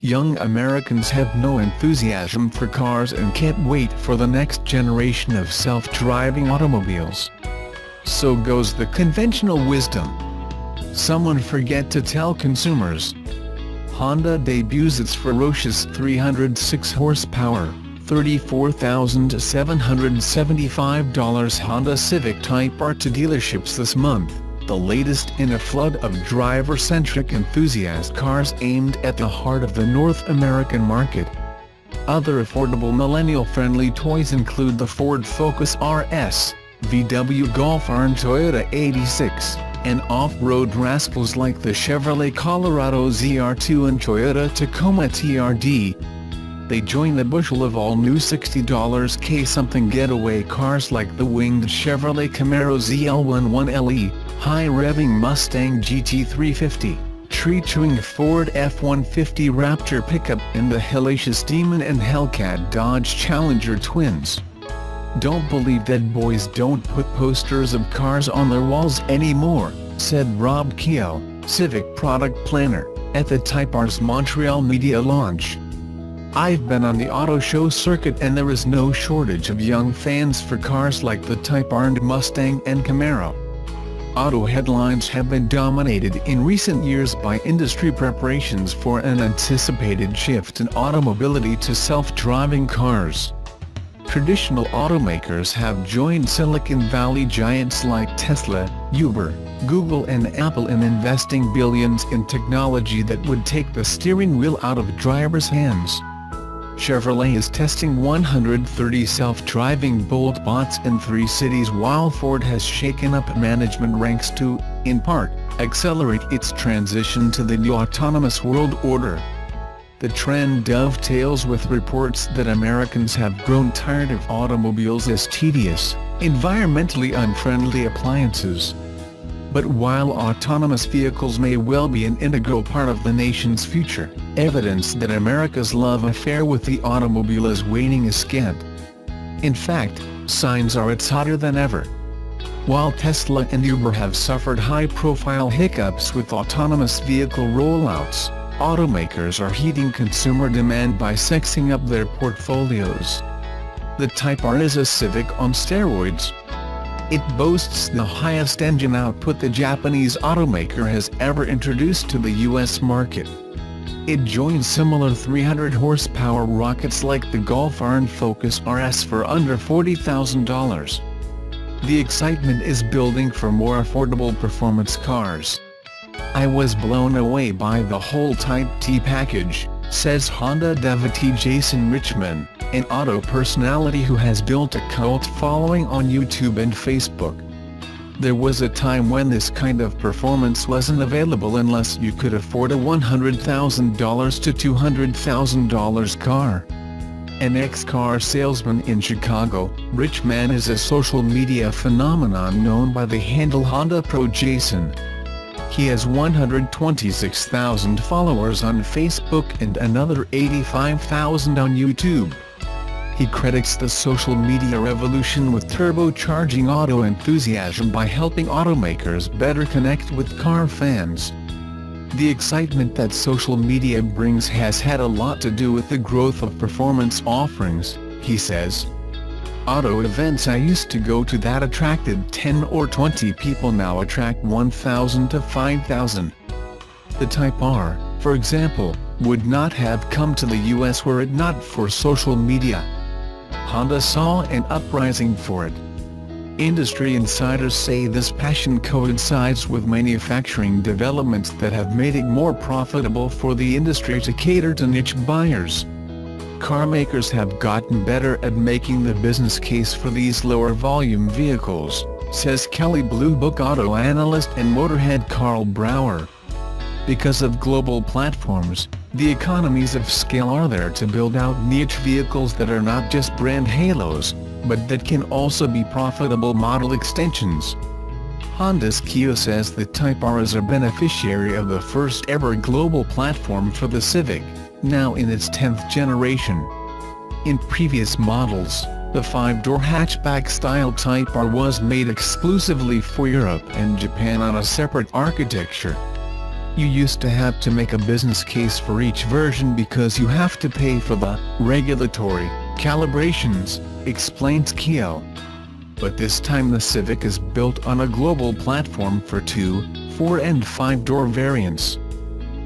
Young Americans have no enthusiasm for cars and can't wait for the next generation of self-driving automobiles. So goes the conventional wisdom. Someone forget to tell consumers. Honda debuts its ferocious 306 horsepower, $34,775 Honda Civic Type-R to dealerships this month, the latest in a flood of driver-centric enthusiast cars aimed at the heart of the North American market. Other affordable millennial-friendly toys include the Ford Focus RS, VW Golf R and Toyota 86, and off-road rascals like the Chevrolet Colorado ZR2 and Toyota Tacoma TRD. They join the bushel of all new $60K-something getaway cars like the winged Chevrolet Camaro ZL1 1LE, high-revving Mustang GT350, tree-chewing Ford F150 Raptor pickup and the hellacious Demon and Hellcat Dodge Challenger twins. "Don't believe that boys don't put posters of cars on their walls anymore," said Rob Keogh, Civic product planner, at the Type-R's Montreal media launch. "I've been on the auto show circuit and there is no shortage of young fans for cars like the Type-R and Mustang and Camaro." Auto headlines have been dominated in recent years by industry preparations for an anticipated shift in automobility to self-driving cars. Traditional automakers have joined Silicon Valley giants like Tesla, Uber, Google and Apple in investing billions in technology that would take the steering wheel out of drivers' hands. Chevrolet is testing 130 self-driving Bolt bots in 3 cities while Ford has shaken up management ranks to, in part, accelerate its transition to the new autonomous world order. The trend dovetails with reports that Americans have grown tired of automobiles as tedious, environmentally unfriendly appliances. But while autonomous vehicles may well be an integral part of the nation's future, evidence that America's love affair with the automobile is waning is scant. In fact, signs are it's hotter than ever. While Tesla and Uber have suffered high-profile hiccups with autonomous vehicle rollouts, automakers are heeding consumer demand by sexing up their portfolios. The Type-R is a Civic on steroids. It boasts the highest engine output the Japanese automaker has ever introduced to the U.S. market. It joins similar 300-horsepower rockets like the Golf R and Focus RS for under $40,000. The excitement is building for more affordable performance cars. "I was blown away by the whole Type T package," says Honda devotee Jason Richman, an auto personality who has built a cult following on YouTube and Facebook. "There was a time when this kind of performance wasn't available unless you could afford a $100,000 to $200,000 car." An ex-car salesman in Chicago, Richman is a social media phenomenon known by the handle Honda Pro Jason. He has 126,000 followers on Facebook and another 85,000 on YouTube. He credits the social media revolution with turbocharging auto enthusiasm by helping automakers better connect with car fans. "The excitement that social media brings has had a lot to do with the growth of performance offerings," he says. "Auto events I used to go to that attracted 10 or 20 people now attract 1,000 to 5,000. The Type-R, for example, would not have come to the US were it not for social media. Honda saw an uprising for it." Industry insiders say this passion coincides with manufacturing developments that have made it more profitable for the industry to cater to niche buyers. Car makers have gotten better at making the business case for these lower-volume vehicles, says Kelley Blue Book auto analyst and motorhead Carl Brower. Because of global platforms, the economies of scale are there to build out niche vehicles that are not just brand halos, but that can also be profitable model extensions. Honda's Keogh says the Type-R is a beneficiary of the first-ever global platform for the Civic, now in its 10th generation. In previous models, the 5-door hatchback-style Type-R was made exclusively for Europe and Japan on a separate architecture. You used to have to make a business case for each version because you have to pay for the regulatory calibrations, explains Keogh. But this time the Civic is built on a global platform for 2, 4 and 5-door variants.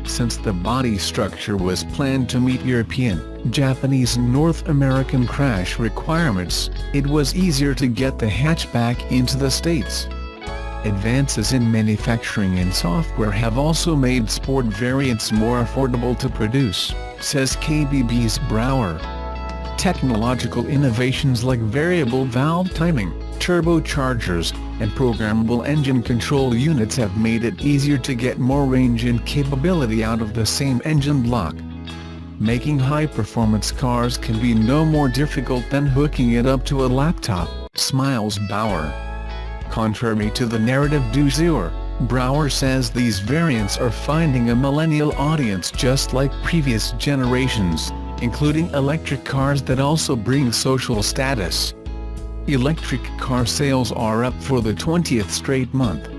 Since the body structure was planned to meet European, Japanese and North American crash requirements, it was easier to get the hatchback into the States. Advances in manufacturing and software have also made sport variants more affordable to produce, says KBB's Brower. Technological innovations like variable valve timing, turbochargers, and programmable engine control units have made it easier to get more range and capability out of the same engine block. Making high-performance cars can be no more difficult than hooking it up to a laptop, smiles Brower. Contrary to the narrative du jour, Brower says these variants are finding a millennial audience just like previous generations, including electric cars that also bring social status. Electric car sales are up for the 20th straight month.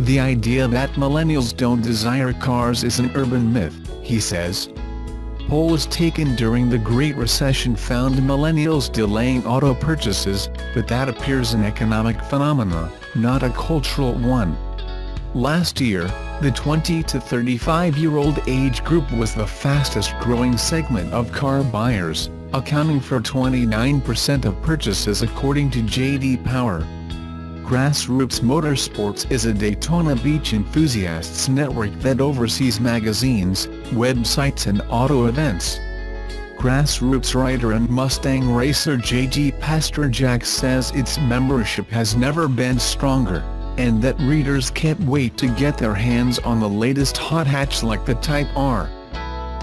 The idea that millennials don't desire cars is an urban myth, he says. Polls taken during the Great Recession found millennials delaying auto purchases, but that appears an economic phenomenon, not a cultural one. Last year, the 20 to 35-year-old age group was the fastest-growing segment of car buyers, accounting for 29% of purchases according to J.D. Power. Grassroots Motorsports is a Daytona Beach enthusiasts network that oversees magazines, websites and auto events. Grassroots writer and Mustang racer J.G. Pasterjak says its membership has never been stronger, and that readers can't wait to get their hands on the latest hot hatch like the Type-R.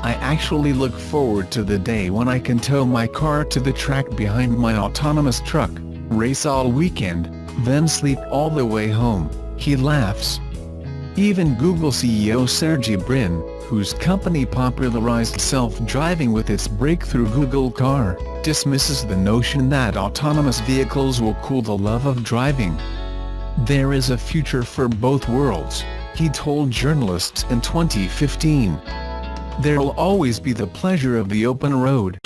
I actually look forward to the day when I can tow my car to the track behind my autonomous truck, race all weekend, then sleep all the way home, he laughs. Even Google CEO Sergey Brin, whose company popularized self-driving with its breakthrough Google Car, dismisses the notion that autonomous vehicles will cool the love of driving. There is a future for both worlds, he told journalists in 2015. There'll always be the pleasure of the open road.